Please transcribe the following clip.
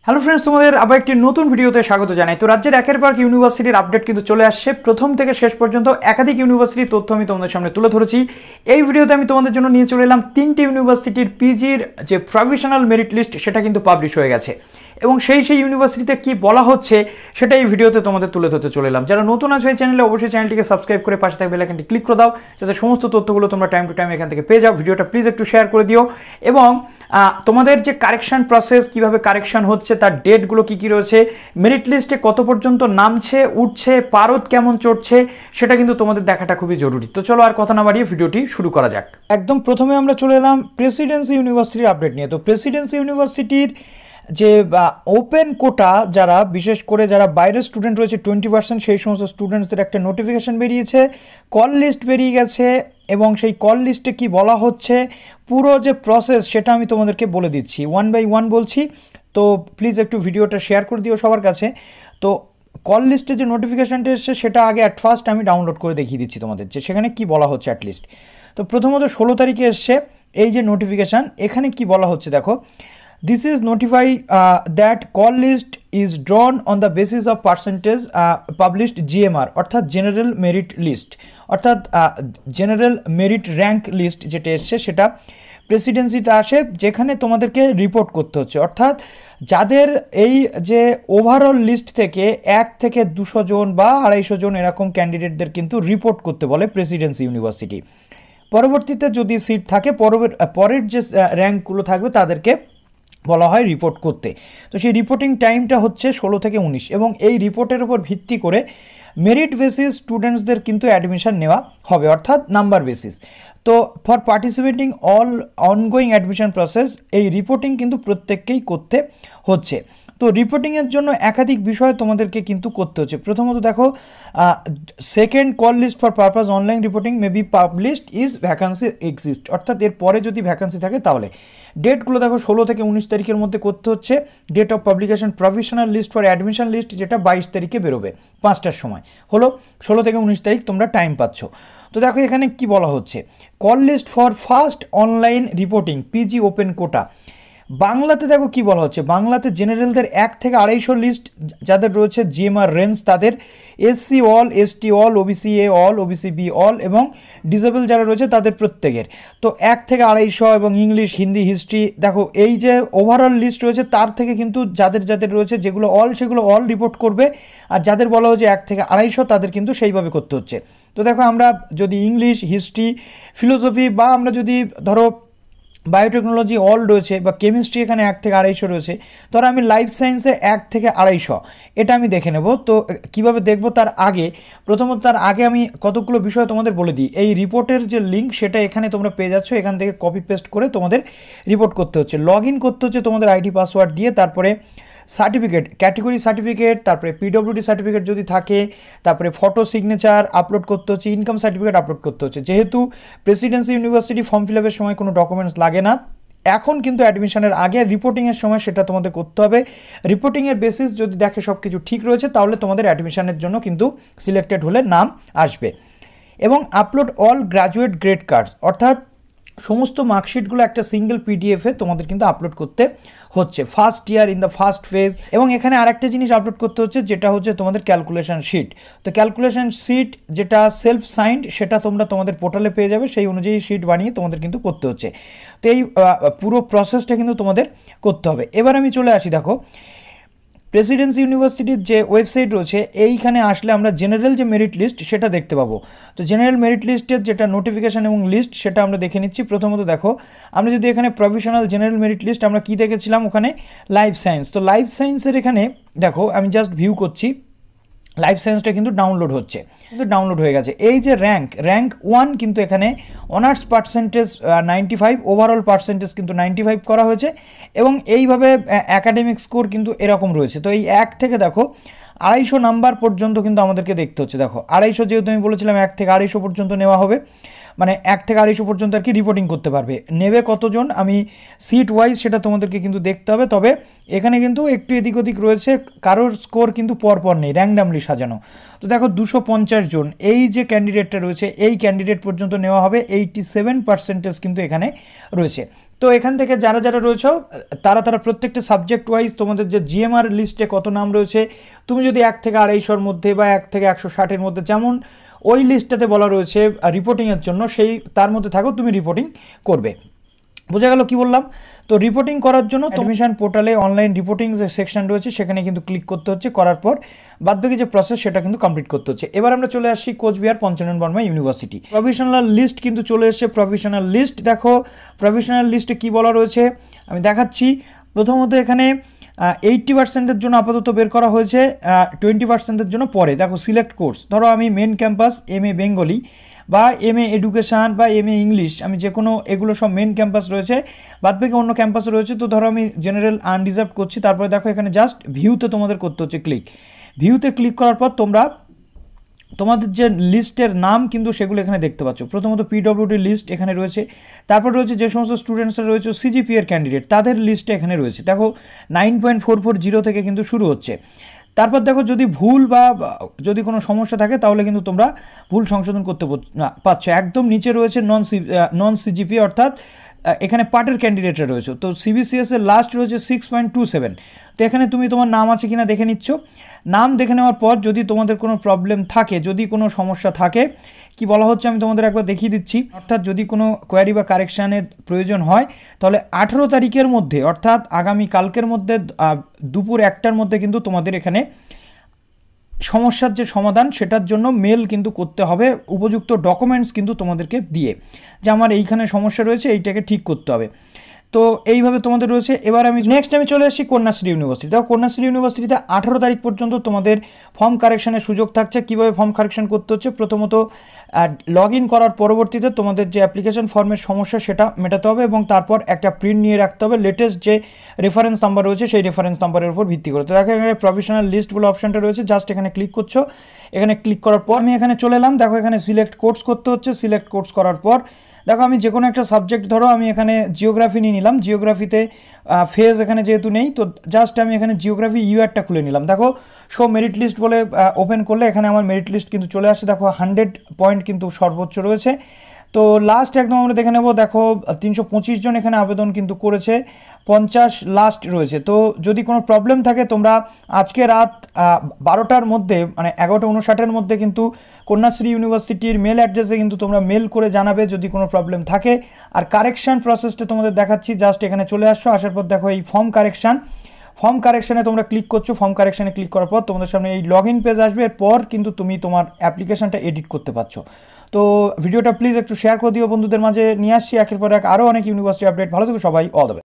Hello friends, তোমাদের আবার একটি নতুন ভিডিওতে স্বাগত জানাই। তো রাজ্যের একের পর ইউনিভার্সিটির আপডেট কিন্তু চলে আসছে। প্রথম থেকে শেষ পর্যন্ত একাধিক ইউনিভার্সিটির তথ্য আমি তোমাদের সামনে তুলে ধরেছি। এই ভিডিওতে আমি তোমাদের জন্য নিয়ে চলে এলাম তিনটি ইউনিভার্সিটির পিজির যে প্রভিশনাল মেরিট লিস্ট সেটা কিন্তু পাবলিশ হয়ে গেছে, এবং সেই ইউনিভার্সিটিতে কি বলা হচ্ছে সেটা এই ভিডিওতে তোমাদের তুলে ধরতে চলে এলাম। যারা নতুন আছে এই চ্যানেলে অবশ্যই চ্যানেলটিকে সাবস্ক্রাইব করে পাশে থাকা বেল আইকনটি ক্লিক করে দাও, যাতে সমস্ত তথ্যগুলো তোমরা টাইম টু টাইম এখান থেকে পেয়ে যাও। ভিডিওটা প্লিজ একটু শেয়ার করে দিও, এবং তোমাদের যে কারেকশন প্রসেস, কিভাবে কারেকশন হচ্ছে, তার ডেটগুলো কি কি রয়েছে, মেরিট লিস্টে কত পর্যন্ত নামছে উঠছে, পারদ কেমন চড়ছে, সেটা কিন্তু তোমাদের দেখাটা খুবই জরুরি। তো চলো আর কথা না বাড়িয়ে ভিডিওটি শুরু করা যাক। একদম প্রথমে আমরা চলে এলাম প্রেসিডেন্সি ইউনিভার্সিটির আপডেট নিয়ে। তো প্রেসিডেন্সি ইউনিভার্সিটির যে ওপেন কোটা, যারা বিশেষ করে যারা বাইরের স্টুডেন্ট রয়েছে 20%, সেই সমস্ত স্টুডেন্টসদের একটা নোটিফিকেশান বেরিয়েছে, কল লিস্ট বেরিয়ে গেছে, এবং সেই কল লিস্টে কি বলা হচ্ছে পুরো যে প্রসেস সেটা আমি তোমাদেরকে বলে দিচ্ছি, ওয়ান বাই ওয়ান বলছি। তো প্লিজ একটু ভিডিওটা শেয়ার করে দিও সবার কাছে। তো কল লিস্টে যে নোটিফিকেশানটা এসছে সেটা আগে অ্যাট ফার্স্ট আমি ডাউনলোড করে দেখিয়ে দিচ্ছি তোমাদের, যে সেখানে কি বলা হচ্ছে অ্যাটলিস্ট। তো প্রথমত 16 তারিখে এসছে এই যে নোটিফিকেশান, এখানে কি বলা হচ্ছে দেখো, This is notify that call list is drawn on the basis of percentage published GMR অর্থাৎ জেনারেল মেরিট লিস্ট, অর্থাৎ জেনারেল মেরিট র্যাঙ্ক লিস্ট যেটা এসছে সেটা প্রেসিডেন্সিতে আসে, যেখানে তোমাদেরকে রিপোর্ট করতে হচ্ছে। অর্থাৎ যাদের এই যে ওভারঅল লিস্ট থেকে 1 থেকে 200 জন বা 250 জন এরকম ক্যান্ডিডেটদের কিন্তু রিপোর্ট করতে বলে প্রেসিডেন্সি ইউনিভার্সিটি। পরবর্তীতে যদি সিট থাকে পরের যে র্যাঙ্কগুলো থাকবে তাদেরকে বলা হয় রিপোর্ট করতে। তো সেই রিপোর্টিং টাইমটা হচ্ছে 16 থেকে 19, এবং এই রিপোর্টের উপর ভিত্তি করে মেরিট বেসিস স্টুডেন্টসদের কিন্তু অ্যাডমিশন নেওয়া হবে, অর্থাৎ নাম্বার বেসিস। তো for participating all ongoing admission process, এই রিপোর্টিং কিন্তু প্রত্যেককেই করতে হচ্ছে। তো রিপোর্টিংয়ের জন্য একাধিক বিষয় তোমাদেরকে কিন্তু করতে হচ্ছে। প্রথমত দেখো, second call list for purpose online reporting may be published is vacancy exist, অর্থাৎ এর পরে যদি ভ্যাকান্সি থাকে তাহলে। ডেটগুলো দেখো 16 থেকে 19 তারিখের মধ্যে করতে হচ্ছে। Date of publication provisional list for admission list যেটা 22 তারিখে বেরোবে 5টার সময়, হলো 16 থেকে 19 তারিখ তোমরা টাইম পাচ্ছ। তো দেখো এখানে কি বলা হচ্ছে, call list for first online reporting PG open quota. বাংলাতে দেখো কি বলা হচ্ছে, বাংলাতে জেনারেলদের 1 থেকে 250 লিস্ট যাদের রয়েছে জিএমআর রেঞ্জ, তাদের SC all, ST all, OBC A all, OBC B all, এবং ডিসেবল যারা রয়েছে তাদের প্রত্যেকের। তো 1 থেকে 250 এবং ইংলিশ, হিন্দি, হিস্ট্রি, দেখো এই যে ওভারঅল লিস্ট রয়েছে তার থেকে কিন্তু যাদের যাদের রয়েছে যেগুলো অল সেগুলো অল রিপোর্ট করবে, আর যাদের বলা হচ্ছে 1 থেকে 250 তাদের কিন্তু সেইভাবে করতে হচ্ছে। তো দেখো আমরা যদি ইংলিশ, হিস্ট্রি, ফিলোসফি, বা আমরা যদি ধরো বায়োটেকনোলজি অল রয়েছে, বা কেমিস্ট্রি এখানে 1 থেকে 250 রয়েছে, ধরো আমি লাইফ সায়েন্সে 1 থেকে 250, এটা আমি দেখে নেব। তো কিভাবে দেখব তার আগে, প্রথমত তার আগে আমি কতগুলো বিষয় তোমাদের বলে দিই। এই রিপোর্টের যে লিঙ্ক সেটা এখানে তোমরা পেয়ে যাচ্ছ, এখান থেকে কপি পেস্ট করে তোমাদের রিপোর্ট করতে হচ্ছে। লগ ইন করতে হচ্ছে তোমাদের আইডি পাসওয়ার্ড দিয়ে, তারপরে সার্টিফিকেট, ক্যাটেগরি সার্টিফিকেট, তারপরে পিডব্লিউডি সার্টিফিকেট যদি থাকে, তারপরে ফটো সিগনেচার আপলোড করতে হচ্ছে, ইনকাম সার্টিফিকেট আপলোড করতে হচ্ছে। যেহেতু প্রেসিডেন্সি ইউনিভার্সিটি ফর্ম ফিল আপের সময় কোনো ডকুমেন্টস লাগে না, এখন কিন্তু অ্যাডমিশনের আগে রিপোর্টিংয়ের সময় সেটা তোমাদের করতে হবে। রিপোর্টিংয়ের বেসিস যদি দেখে সব কিছু ঠিক রয়েছে তাহলে তোমাদের অ্যাডমিশনের জন্য কিন্তু সিলেক্টেড হলে নাম আসবে। এবং upload all graduate grade cards, অর্থাৎ সমস্ত মার্কশিটগুলো একটা সিঙ্গেল পিডিএফে তোমাদের কিন্তু আপলোড করতে হচ্ছে, first year in the first phase. এবং এখানে আরেকটা জিনিস আপলোড করতে হচ্ছে, যেটা হচ্ছে তোমাদের ক্যালকুলেশন শিট। তো ক্যালকুলেশন শিট যেটা সেলফ সাইন্ড, সেটা তোমরা তোমাদের পোর্টালে পেয়ে যাবে, সেই অনুযায়ী শিট বানিয়ে তোমাদের কিন্তু করতে হচ্ছে। তো এই পুরো প্রসেসটা কিন্তু তোমাদের করতে হবে। এবার আমি চলে আসি, দেখো প্রেসিডেন্সি ইউনিভার্সিটির যে ওয়েবসাইট রয়েছে, এইখানে আসলে আমরা জেনারেল যে মেরিট লিস্ট সেটা দেখতে পাবো। তো জেনারেল মেরিট লিস্টের যেটা নোটিফিকেশান এবং লিস্ট সেটা আমরা দেখে নিচ্ছি। প্রথমত দেখো, আমরা যদি এখানে প্রভিশনাল জেনারেল মেরিট লিস্ট আমরা কি দেখেছিলাম, ওখানে লাইফ সায়েন্স। তো লাইফ সায়েন্সের এখানে দেখো আমি জাস্ট ভিউ করছি, লাইফ সায়েন্সটা কিন্তু ডাউনলোড হচ্ছে, কিন্তু ডাউনলোড হয়ে গেছে। এই যে র্যাঙ্ক 1 কিন্তু এখানে অনার্স পার্সেন্টেজ 95, ওভারঅল পার্সেন্টেজ কিন্তু 95 করা হয়েছে, এবং এইভাবে অ্যাকাডেমিক স্কোর কিন্তু এরকম রয়েছে। তো এই 1 থেকে দেখো 250 নাম্বার পর্যন্ত কিন্তু আমাদেরকে দেখতে হচ্ছে। দেখো 250, যেহেতু আমি বলেছিলাম 1 থেকে 250 পর্যন্ত নেওয়া হবে, মানে 1 থেকে 250 পর্যন্ত আর কি রিপোর্টিং করতে পারবে। নেবে কতজন আমি সিট ওয়াইজ সেটা তোমাদেরকে কিন্তু দেখতে হবে। তবে এখানে কিন্তু একটু এদিক ওদিক রয়েছে, কারোর স্কোর কিন্তু পরপর নেই, র্যান্ডামলি সাজানো। তো দেখো 250 জন এই যে ক্যান্ডিডেটটা রয়েছে এই ক্যান্ডিডেট পর্যন্ত নেওয়া হবে, 87% কিন্তু এখানে রয়েছে। তো এখান থেকে যারা যারা রয়েছে তারা প্রত্যেকটা সাবজেক্ট ওয়াইজ তোমাদের যে জিএমআর লিস্টে কত নাম রয়েছে, তুমি যদি 1 থেকে 250-র মধ্যে বা 1 থেকে 160-এর মধ্যে যেমন ওই লিস্টটাতে বলা রয়েছে রিপোর্টিংয়ের জন্য সেই তার মধ্যে থাকো, তুমি রিপোর্টিং করবে। বোঝা গেল কি বললাম? তো রিপোর্টিং করার জন্য অ্যাডমিশন পোর্টালে অনলাইন রিপোর্টিং যে সেকশন রয়েছে সেখানে কিন্তু ক্লিক করতে হচ্ছে, করার পর বাদবাকি যে প্রসেস সেটা কিন্তু কমপ্লিট করতে হচ্ছে। এবার আমরা চলে আসছি Cooch Behar Panchanan Barma university. Professional list কিন্তু চলে এসেছে। প্রফেশনাল লিস্ট দেখো, প্রফেশনাল লিস্টে কি বলা রয়েছে আমি দেখাচ্ছি। প্রথমত এখানে 80%-এর জন্য আপাতত বের করা হয়েছে, 20%-এর জন্য পরে। দেখো সিলেক্ট কোর্স, ধরো আমি মেন ক্যাম্পাস MA বেঙ্গলি বা MA এডুকেশান বা MA ইংলিশ, আমি যে কোনো, এগুলো সব মেন ক্যাম্পাস রয়েছে, বাদবাকি অন্য ক্যাম্পাস রয়েছে। তো ধরো আমি জেনারেল আনরিজার্ভ করছি, তারপরে দেখো এখানে জাস্ট ভিউতে তোমাদের করতে হচ্ছে ক্লিক। ভিউতে ক্লিক করার পর তোমরা তোমাদের যে লিস্টের নাম কিন্তু সেগুলো এখানে দেখতে পাচ্ছ। প্রথমত PWD লিস্ট এখানে রয়েছে, তারপর রয়েছে যে সমস্ত স্টুডেন্টসরা রয়েছে CGPA এর ক্যান্ডিডেট তাদের লিস্টে এখানে রয়েছে। দেখো 9.440 থেকে কিন্তু শুরু হচ্ছে। তারপর দেখো যদি ভুল বা যদি কোনো সমস্যা থাকে তাহলে কিন্তু তোমরা ভুল সংশোধন করতে পারছো। একদম নিচে রয়েছে নন CGPA, অর্থাৎ এখানে পার্টের ক্যান্ডিডেটরা রয়েছে। তো CBCS এর লাস্ট রয়েছে 6.27। তো এখানে তুমি তোমার নাম আছে কিনা দেখে নিচ্ছ। নাম দেখে নেওয়ার পর যদি তোমাদের কোনো প্রবলেম থাকে, যদি কোনো সমস্যা থাকে, কি বলা হচ্ছে আমি তোমাদের একবার দেখিয়ে দিচ্ছি। অর্থাৎ যদি কোনো কোয়ারি বা কারেকশানের প্রয়োজন হয় তাহলে 18 তারিখের মধ্যে, অর্থাৎ আগামী কালকের মধ্যে দুপুর 1টার মধ্যে কিন্তু তোমাদের এখানে সমস্যার যে সমাধান সেটার জন্য মেল কিন্তু করতে হবে, উপযুক্ত ডকুমেন্টস কিন্তু তোমাদেরকে দিয়ে, যে আমার এইখানে সমস্যা রয়েছে, এইটাকে ঠিক করতে হবে। তো এইভাবে তোমাদের রয়েছে। এবার আমি নেক্সট চলে আসছি কন্যাশ্রী ইউনিভার্সিটি। দেখো কন্যাশ্রী ইউনিভার্সিটিতে 18 তারিখ পর্যন্ত তোমাদের ফর্ম কারেকশানের সুযোগ থাকছে। কীভাবে ফর্ম কারেকশান করতে হচ্ছে, প্রথমত লগ ইন করার পরবর্তীতে তোমাদের যে অ্যাপ্লিকেশন ফর্মের সমস্যা সেটা মেটাতে হবে এবং তারপর একটা প্রিন্ট নিয়ে রাখতে হবে। লেটেস্ট যে রেফারেন্স নাম্বার রয়েছে সেই রেফারেন্স নাম্বারের উপর ভিত্তি করে। তো দেখো এখানে প্রফেশনাল লিস্ট বলে অপশানটা রয়েছে, জাস্ট এখানে ক্লিক করছো। এখানে ক্লিক করার পর আমি এখানে চলে এলাম। দেখো এখানে সিলেক্ট কোর্স করতে হচ্ছে। সিলেক্ট কোর্স করার পর দেখো আমি যে কোনো একটা সাবজেক্ট, ধরো আমি এখানে জিওগ্রাফি নিয়ে নিলাম। জিওগ্রাফিতে ফেজ এখানে যেহেতু নেই, তো জাস্ট আমি এখানে জিওগ্রাফি ইউআরটা খুলে নিলাম। দেখো শো মেরিট লিস্ট বলে ওপেন করলে এখানে আমার মেরিট লিস্ট কিন্তু চলে আসে। দেখো 100 পয়েন্ট কিন্তু সর্বোচ্চ রয়েছে। তো লাস্ট একদম আমরা দেখে নেব। দেখো 325 জন এখানে আবেদন কিন্তু করেছে, 50 লাস্ট রয়েছে। তো যদি কোনো প্রবলেম থাকে তোমরা আজকে রাত 12টার মধ্যে, মানে 11:59-এর মধ্যে কিন্তু কন্যাশ্রী ইউনিভার্সিটির মেল অ্যাড্রেসে কিন্তু তোমরা মেল করে জানাবে যদি কোনো প্রবলেম থাকে। আর কারেকশান প্রসেসটা তোমাদের দেখাচ্ছি, জাস্ট এখানে চলে আসছো। আসার পর দেখো এই ফর্ম কারেকশানে তোমরা ক্লিক করছো। ফর্ম কারেকশানে ক্লিক করার পর তোমাদের সামনে এই লগ ইন পেজ আসবে। এরপর কিন্তু তুমি তোমার অ্যাপ্লিকেশনটা এডিট করতে পারছো। তো ভিডিওটা প্লিজ একটু শেয়ার করে দিও বন্ধুদের মাঝে। নিয়ে আসছি একের পর এক আরও অনেক ইউনিভার্সিটি আপডেট। ভালো থেকো সবাই, অল দ্য বেস্ট।